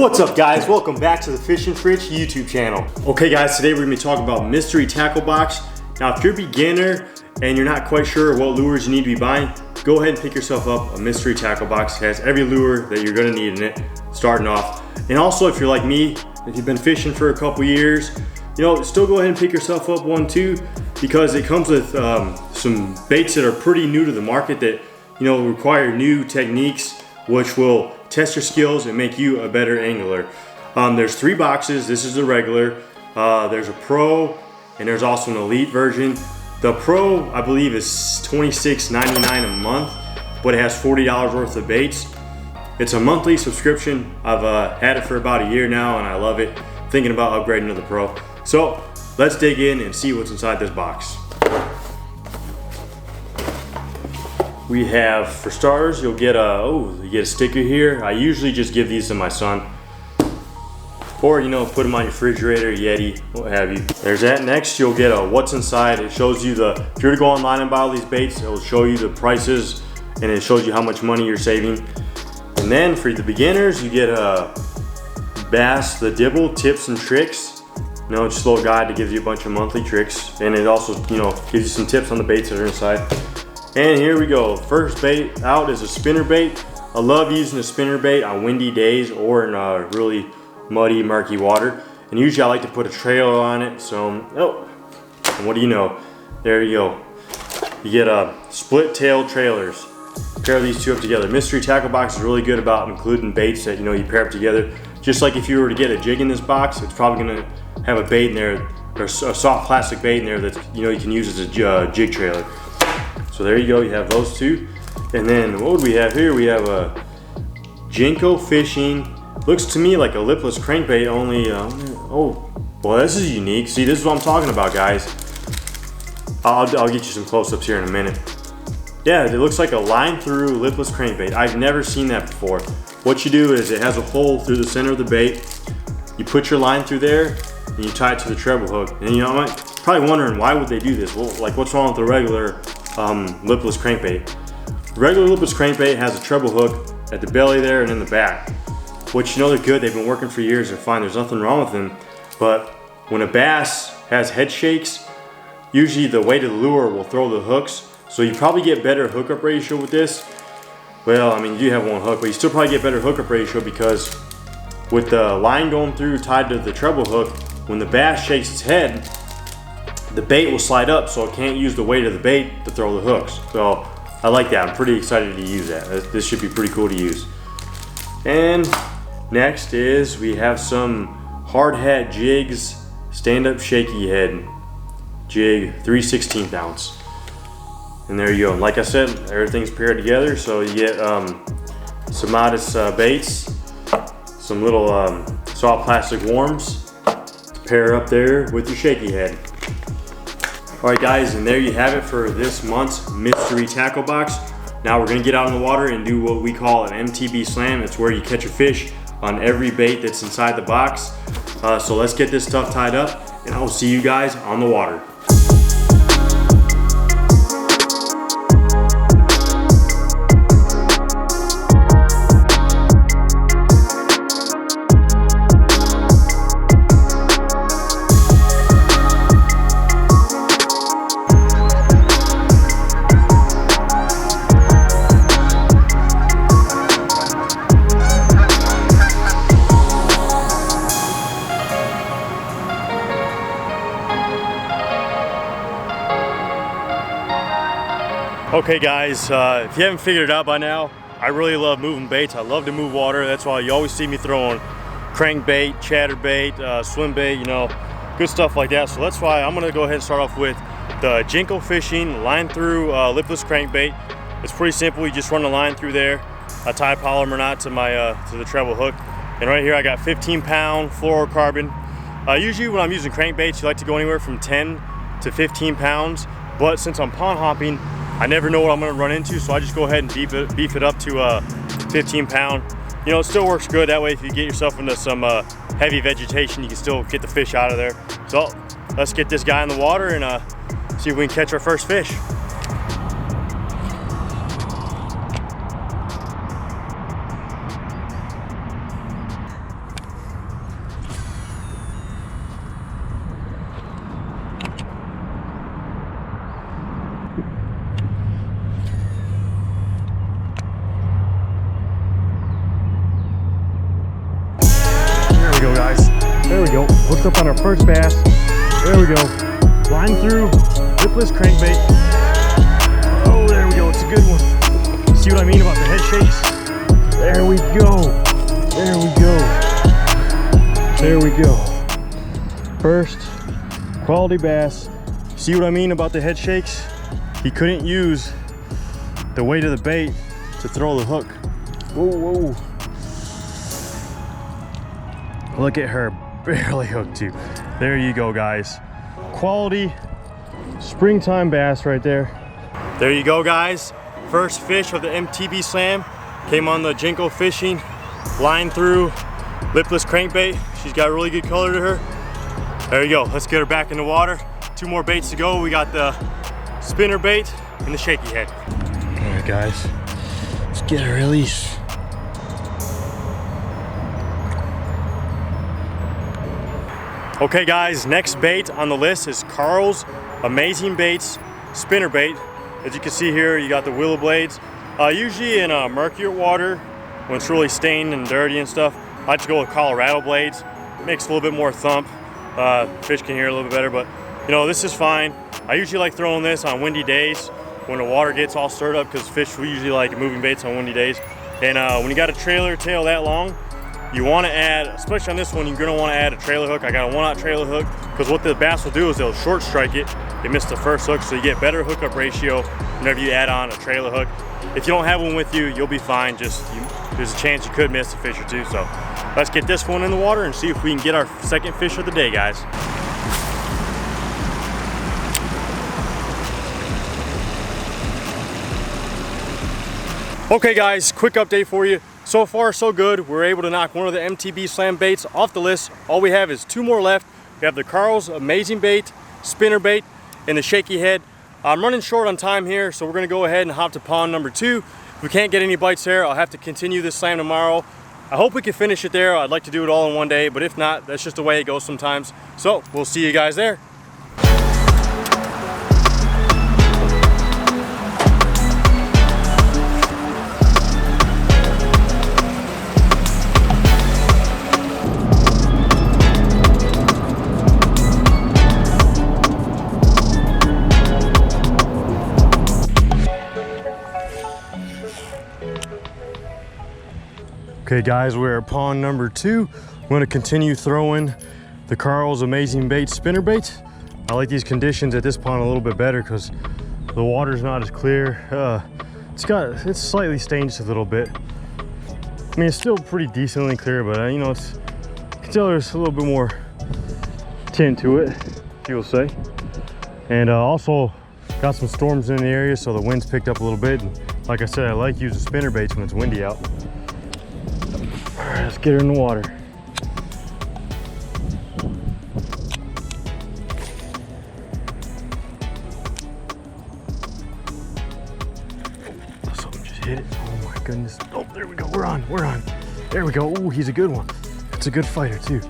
What's up guys, welcome back to the Fishing Fritz YouTube channel. Okay guys, today we're going to be talking about mystery tackle box. Now if you're a beginner and you're not quite sure what lures you need to be buying, go ahead and pick yourself up a mystery tackle box. It has every lure that you're going to need in it starting off. And also if you're like me, if you've been fishing for a couple years, still go ahead and pick yourself up one too, because it comes with some baits that are pretty new to the market that require new techniques which will test your skills and make you a better angler. There's 3 boxes. This is the regular. There's a Pro and there's also an Elite version. The Pro, I believe, is $26.99 a month, but it has $40 worth of baits. It's a monthly subscription. I've had it for about a year now and I love it. Thinking about upgrading to the Pro. So let's dig in and see what's inside this box. We have, for starters, you'll get a sticker here. I usually just give these to my son, or put them on your refrigerator, Yeti, what have you. There's that. Next you'll get a what's inside. It shows you if you were to go online and buy all these baits, it will show you the prices and it shows you how much money you're saving. And then for the beginners, you get a Bass the Dibble tips and tricks. Just a little guide that gives you a bunch of monthly tricks, and it also gives you some tips on the baits that are inside. And here we go. First bait out is a spinner bait. I love using a spinner bait on windy days or in really muddy, murky water. And usually I like to put a trailer on it. So, and what do you know? There you go. You get a split tail trailers. Pair these two up together. Mystery tackle box is really good about including baits that you pair up together. Just like if you were to get a jig in this box, it's probably gonna have a bait in there, or a soft plastic bait in there that you can use as a jig trailer. So there you go, you have those two. And then what would we have here? We have a Jinko Fishing. Looks to me like a lipless crankbait, only, oh, well this is unique. See, this is what I'm talking about, guys. I'll get you some close-ups here in a minute. Yeah, it looks like a line through lipless crankbait. I've never seen that before. What you do is it has a hole through the center of the bait. You put your line through there and you tie it to the treble hook. And I'm probably wondering, why would they do this? Well, like, what's wrong with the regular lipless crankbait? Regular lipless crankbait has a treble hook at the belly there and in the back, which they're good. They've been working for years. They're fine. There's nothing wrong with them. But when a bass has head shakes, usually the weight of the lure will throw the hooks. So you probably get better hookup ratio with this. Well, I mean, you do have one hook, but you still probably get better hookup ratio because with the line going through tied to the treble hook, when the bass shakes its head, the bait will slide up, so it can't use the weight of the bait to throw the hooks. So I like that. I'm pretty excited to use that. This should be pretty cool to use. And next is we have some hard hat jigs, stand-up shaky head jig, 3/16 ounce. And there you go. Like I said, everything's paired together, so you get some modest baits, some little soft plastic worms to pair up there with your shaky head. Alright guys, and there you have it for this month's mystery tackle box. Now we're going to get out in the water and do what we call an MTB slam. It's where you catch a fish on every bait that's inside the box. So let's get this stuff tied up and I will see you guys on the water. Okay guys, if you haven't figured it out by now, I really love moving baits. I love to move water. That's why you always see me throwing crankbait, chatterbait, swim bait, good stuff like that. So that's why I'm gonna go ahead and start off with the Jinko Fishing line through lipless crankbait. It's pretty simple. You just run the line through there. I tie a polymer knot to my to the treble hook. And right here I got 15-pound fluorocarbon. Usually when I'm using crankbaits, you like to go anywhere from 10 to 15 pounds. But since I'm pond hopping, I never know what I'm going to run into, so I just go ahead and beef it up to 15 pound. It still works good. That way if you get yourself into some heavy vegetation, you can still get the fish out of there. So let's get this guy in the water and see if we can catch our first fish. Hooked up on our first bass. There we go. Line through, lipless crankbait. Oh, there we go. It's a good one. See what I mean about the head shakes? There we go. There we go. There we go. First quality bass. See what I mean about the head shakes? He couldn't use the weight of the bait to throw the hook. Whoa, whoa. Look at her, barely hooked too. There you go, guys. Quality springtime bass right there. There you go, guys. First fish of the MTB Slam. Came on the Jinko Fishing, line through, lipless crankbait. She's got a really good color to her. There you go, let's get her back in the water. 2 more baits to go. We got the spinner bait and the shaky head. All right, guys, let's get a release. Okay, guys, next bait on the list is Carl's Amazing Baits spinner bait. As you can see here, you got the willow blades. Usually in murkier water, when it's really stained and dirty and stuff, I like to go with Colorado blades. Makes a little bit more thump. Fish can hear a little bit better, but you know, this is fine. I usually like throwing this on windy days when the water gets all stirred up, because fish we usually like moving baits on windy days. And when you got a trailer tail that long, you want to add, especially on this one, you're going to want to add a trailer hook. I got a 1/0 trailer hook, because what the bass will do is they'll short strike it. They miss the first hook, so you get better hookup ratio whenever you add on a trailer hook. If you don't have one with you, you'll be fine. There's a chance you could miss a fish or two. So let's get this one in the water and see if we can get our second fish of the day, guys. Okay, guys, quick update for you. So far, so good. We're able to knock one of the MTB Slam baits off the list. All we have is 2 more left. We have the Carl's Amazing Bait spinner bait and the shaky head. I'm running short on time here, so we're gonna go ahead and hop to pond number 2. If we can't get any bites there, I'll have to continue this slam tomorrow. I hope we can finish it there. I'd like to do it all in one day, but if not, that's just the way it goes sometimes. So we'll see you guys there. Okay, guys, we're at pond number 2. I'm going to continue throwing the Carl's Amazing Bait spinner bait. I like these conditions at this pond a little bit better because the water's not as clear. It's slightly stained just a little bit. I mean, it's still pretty decently clear, but you know, you can tell there's a little bit more tint to it, you'll say. And also got some storms in the area, so the wind's picked up a little bit. And like I said, I like using spinner baits when it's windy out. All right, let's get her in the water. Oh, something just hit it. Oh my goodness. Oh, there we go. We're on. There we go. Ooh, he's a good one. It's a good fighter too.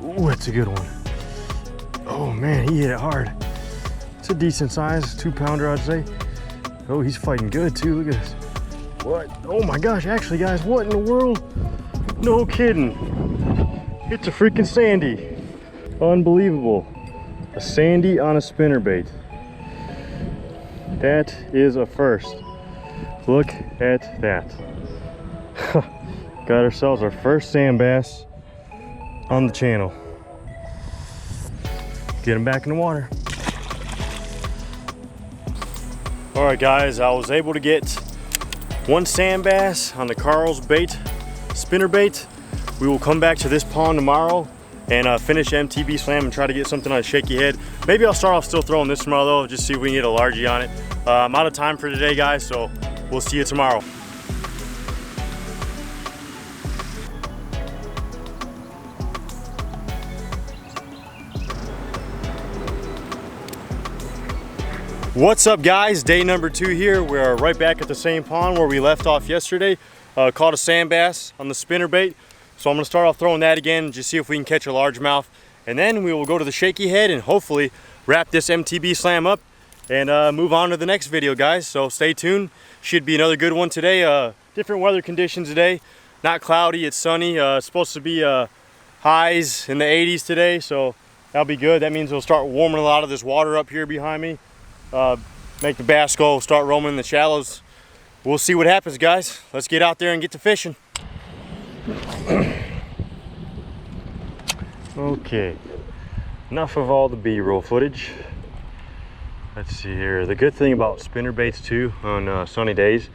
Ooh, that's a good one. Oh man, he hit it hard. It's a decent size, 2-pounder, I'd say. Oh, he's fighting good too. Look at this. What? Oh my gosh, actually, guys, what in the world? No kidding. It's a freaking Sandy. Unbelievable. A Sandy on a spinnerbait. That is a first. Look at that. Got ourselves our first sand bass on the channel. Get him back in the water. All right, guys, I was able to get 1 sand bass on the Carl's bait spinner bait. We will come back to this pond tomorrow and finish MTB Slam and try to get something on a shaky head. Maybe I'll start off still throwing this tomorrow though, just see if we can get a largie on it. I'm out of time for today, guys, so we'll see you tomorrow. What's up, guys? Day number 2 here. We're right back at the same pond where we left off yesterday. Caught a sand bass on the spinner bait. So I'm gonna start off throwing that again, just see if we can catch a largemouth. And then we will go to the shaky head and hopefully wrap this MTB Slam up and move on to the next video, guys. So stay tuned. Should be another good one today. Different weather conditions today. Not cloudy, it's sunny. It's supposed to be highs in the 80s today, so that'll be good. That means it'll start warming a lot of this water up here behind me. Make the bass go start roaming in the shallows. We'll see what happens, guys. Let's get out there and get to fishing. Okay, enough of all the B-roll footage. Let's see here. The good thing about spinner baits too on sunny days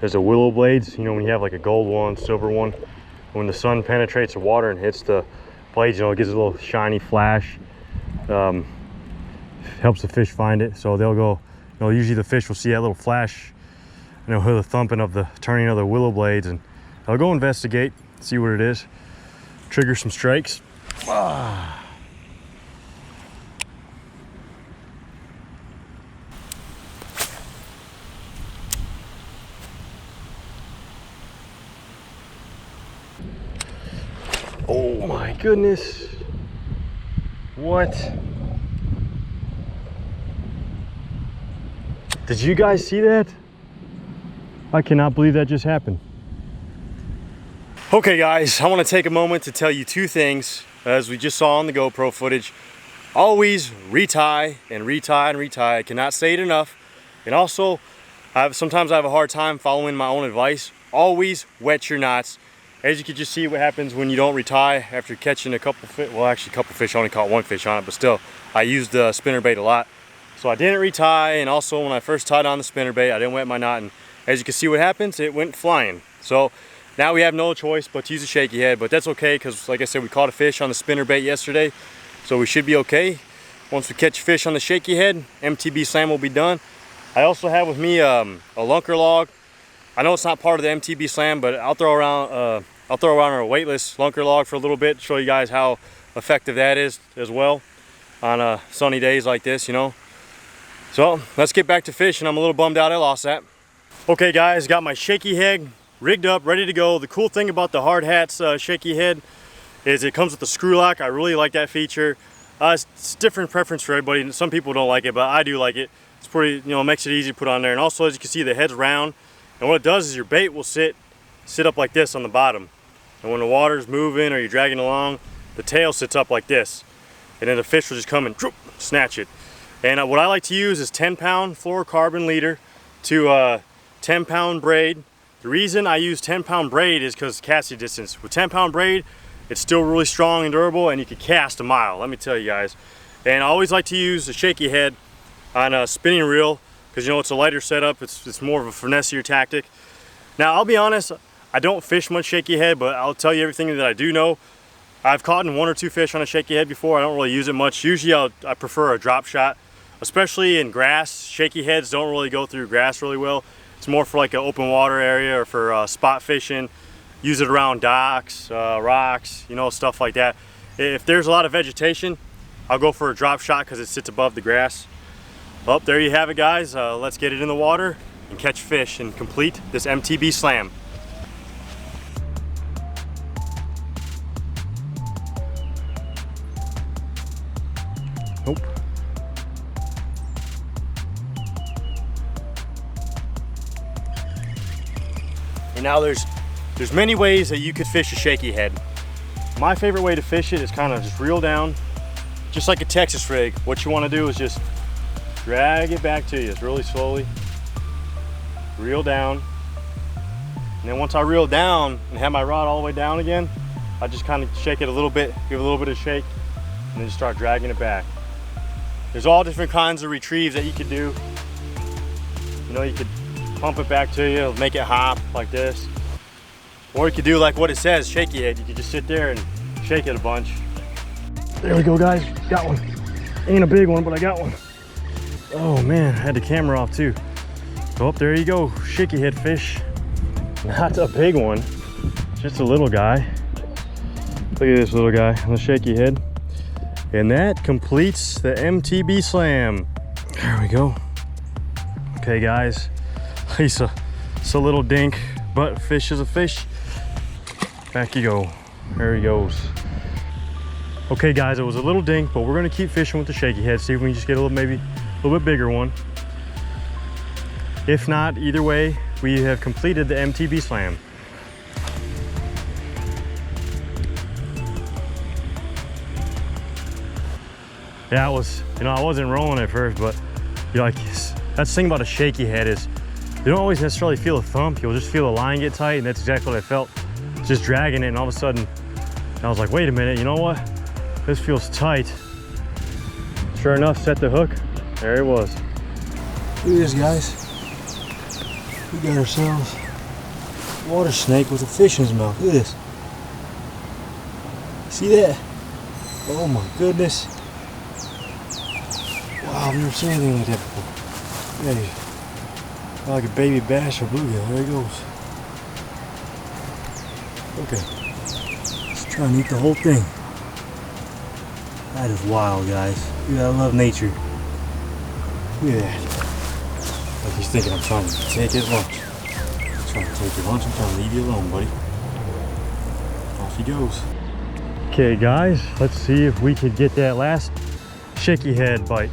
is the willow blades. You know, when you have like a gold one, silver one, when the sun penetrates the water and hits the blades, you know, it gives a little shiny flash. Helps the fish find it. So they'll go, you know, usually the fish will see that little flash, you know, hear the thumping of the turning of the willow blades, and they'll go investigate, see what it is, trigger some strikes. Ah. Oh my goodness. What? Did you guys see that? I cannot believe that just happened. Okay guys, I want to take a moment to tell you two things. As we just saw on the GoPro footage, always retie and retie and retie. I cannot say it enough. And also, sometimes I have a hard time following my own advice. Always wet your knots. As you can just see what happens when you don't retie after catching a couple fish. Well, actually a couple fish, I only caught one fish on it, but still, I used the spinnerbait a lot. So I didn't retie, and also when I first tied on the spinnerbait, I didn't wet my knot, and as you can see what happens, it went flying. So now we have no choice but to use a shaky head, but that's okay, because like I said, we caught a fish on the spinnerbait yesterday, so we should be okay. Once we catch fish on the shaky head, MTB slam will be done. I also have with me a lunker log. I know it's not part of the MTB slam, but I'll throw around our weightless lunker log for a little bit, show you guys how effective that is as well on sunny days like this, you know. So let's get back to fishing. I'm a little bummed out I lost that. Okay guys, got my shaky head rigged up, ready to go. The cool thing about the Hard Hats shaky head is it comes with a screw lock. I really like that feature. It's different preference for everybody. Some people don't like it, but I do like it. It's pretty, you know, it makes it easy to put on there. And also, as you can see, the head's round. And what it does is your bait will sit up like this on the bottom. And when the water's moving or you're dragging along, the tail sits up like this. And then the fish will just come and snatch it. And what I like to use is 10-pound fluorocarbon leader to 10-pound braid. The reason I use 10-pound braid is because casting distance. With 10-pound braid, it's still really strong and durable, and you can cast a mile, let me tell you guys. And I always like to use a shaky head on a spinning reel, because you know it's a lighter setup, it's more of a finessier tactic. Now I'll be honest, I don't fish much shaky head, but I'll tell you everything that I do know. I've caught one or two fish on a shaky head before. I don't really use it much. Usually I prefer a drop shot, especially in grass. Shaky heads don't really go through grass really well. It's more for like an open water area or for spot fishing. Use it around docks, rocks, you know, stuff like that. If there's a lot of vegetation, I'll go for a drop shot because it sits above the grass. Well, there you have it, guys. Let's get it in the water and catch fish and complete this MTB slam. Nope. And now there's many ways that you could fish a shaky head. My favorite way to fish it is kind of just reel down, just like a Texas rig. What you want to do is just drag it back to you really slowly. Reel down. And then once I reel down and have my rod all the way down again, I just kind of shake it a little bit, give it a little bit of shake, and then just start dragging it back. There's all different kinds of retrieves that you could do. You know, you could pump it back to you, make it hop like this. Or you could do like what it says, shaky head. You could just sit there and shake it a bunch. There we go, guys, got one. Ain't a big one, but I got one. Oh man, I had the camera off too. So up there you go, shaky head fish. Not a big one, just a little guy. Look at this little guy on the shaky head. And that completes the MTB slam. There we go. Okay guys, it's a little dink, but fish is a fish. Back you go, there he goes. Okay guys, it was a little dink, but we're gonna keep fishing with the shaky head, see if we can just get a little, maybe a little bit bigger one. If not, either way, we have completed the MTB slam. Yeah, it was, you know, I wasn't rolling at first, but you know, like, that's the thing about a shaky head is you don't always necessarily feel a thump. You'll just feel the line get tight, and that's exactly what I felt. Just dragging it, and all of a sudden, I was like, wait a minute, you know what? This feels tight. Sure enough, set the hook. There it was. Look at this, guys. We got ourselves a water snake with a fish in his mouth. Look at this. See that? Oh my goodness. Wow, I've never seen anything like that before. Yeah, like a baby bass or bluegill. There he goes. Okay. Let's try and eat the whole thing. That is wild, guys. You gotta love nature. Look at that. Like he's thinking I'm trying to take his lunch. I'm trying to take your lunch. I'm trying to leave you alone, buddy. Off he goes. Okay, guys, let's see if we could get that last shaky head bite.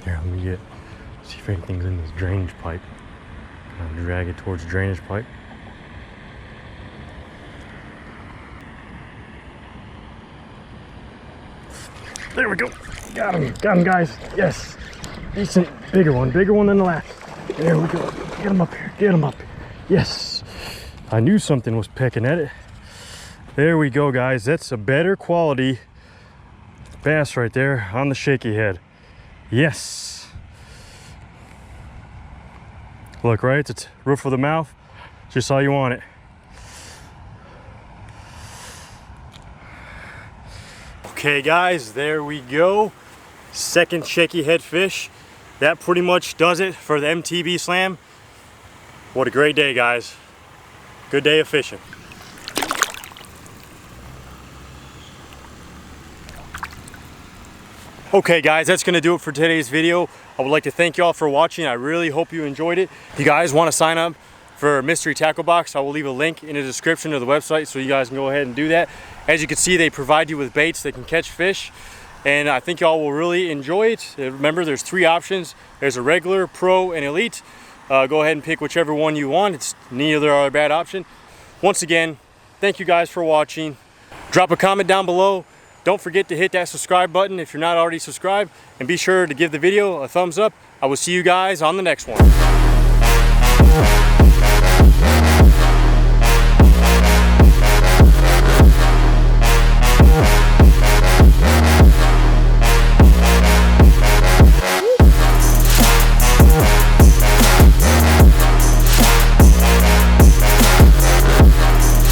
Here, let me see if anything's in this drainage pipe. I'll drag it towards the drainage pipe. There we go. Got him, guys. Yes. Decent, bigger one than the last. There we go. Get him up here, get him up here. Yes. I knew something was pecking at it. There we go, guys. That's a better quality bass right there on the shaky head. Yes. Look, right? It's roof of the mouth. Just how you want it. Okay, guys, there we go. Second shaky head fish. That pretty much does it for the MTB slam. What a great day, guys. Good day of fishing. Okay, guys, that's gonna do it for today's video. I would like to thank you all for watching. I really hope you enjoyed it. If you guys want to sign up for Mystery Tackle Box, I will leave a link in the description of the website so you guys can go ahead and do that. As you can see, they provide you with baits that can catch fish, and I think y'all will really enjoy it. Remember, there's 3 options. There's a regular, pro, and elite. Go ahead and pick whichever one you want. It's neither are a bad option. Once again, thank you guys for watching. Drop a comment down below. Don't forget to hit that subscribe button if you're not already subscribed, and be sure to give the video a thumbs up. I will see you guys on the next one.